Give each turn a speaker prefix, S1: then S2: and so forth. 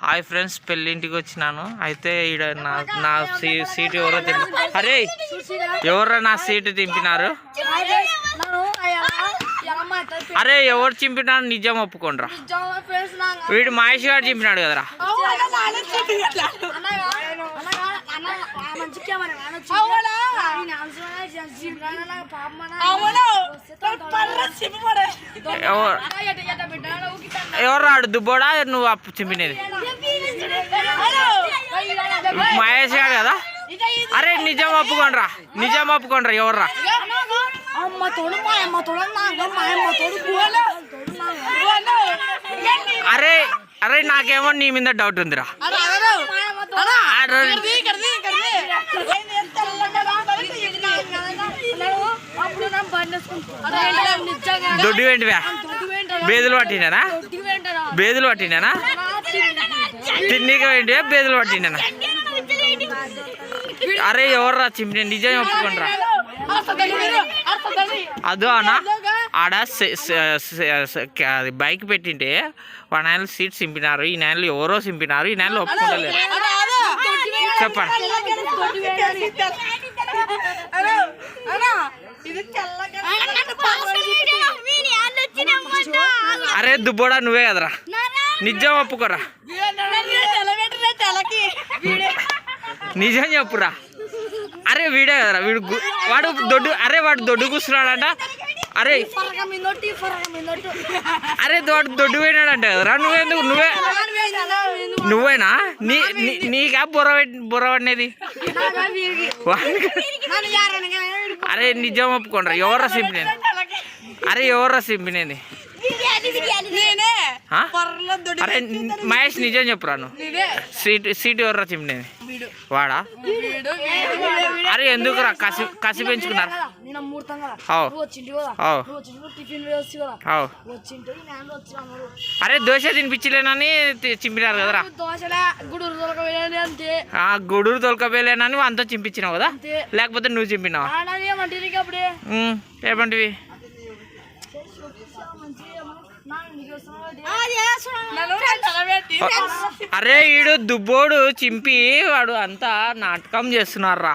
S1: Hi friends, పెళ్ళింటికి వచ్చినాను. అయితే ఈడ నా సీట్ ఎవరో అరే ఎవర్రా నా సీటు దింపినారు? అరే ఎవరు చింపినారు? నిజం ఒప్పుకోండిరా. వీడు మహేష్ గారు చింపినాడు కదరా. ఎవరు దుబ్బోడా నువ్వు అప్పు చింపినది? మహేష్ గారు కదా. అరే నిజం ఒప్పుకోండిరా, నిజం ఒప్పుకోండిరా. ఎవర్రా? అరే అరే నాకేమో నీ మీద డౌట్ ఉందిరా. దొడ్డు ఏంటివా? బేదులు పట్టినానా? బేదులు పట్టినానా? తిన్నీగా ఏంటివా? బేదులు పట్టినానా? అరే ఎవర్రా చింపిన? నిజం ఒప్పుకోండిరా. అదో అన్న ఆడ బైక్ పెట్టింటే వన్ ఆయన సీట్ చింపినారు, ఈ నెలలో ఎవరో చింపినారు, ఈ నెలలో ఒప్పుకుంటలేరు. చెప్పండి. అరే దుబ్బోడా నువ్వే కదరా. నిజం ఒప్పుకోరా. నిజం చెప్పురా. అరే వీడే కదరా. వీడు వాడు దొడ్డు. అరే వాడు దొడ్డు కూర్చున్నాడంట. అరే అరే వాడు దొడ్డు పోయినాడంట కదరా. నువ్వెందుకు? నువ్వేనా? నీకా బుర్ర పడినది? అరే నిజం ఒప్పుకోండి. ఎవర్రా సింపినేది? అరే ఎవర్రా సింపినేది? అరే మహేష్ నిజం చెప్పురా. నువ్వు సీట్ ఎవర్రా చింపినేది? వాడా? అరే ఎందుకురా కసి పెంచుకున్నారు? అరే దోశ తినిపించలేనని చింపినారు కదరా. గూడూరు తొలకపోయలేనని అంతా చింపించినావు కదా. లేకపోతే నువ్వు చింపినావా? ఏమంటివి? అరే ఈడు దుబ్బోడు చింపి వాడు అంతా నాటకం చేస్తున్నారా.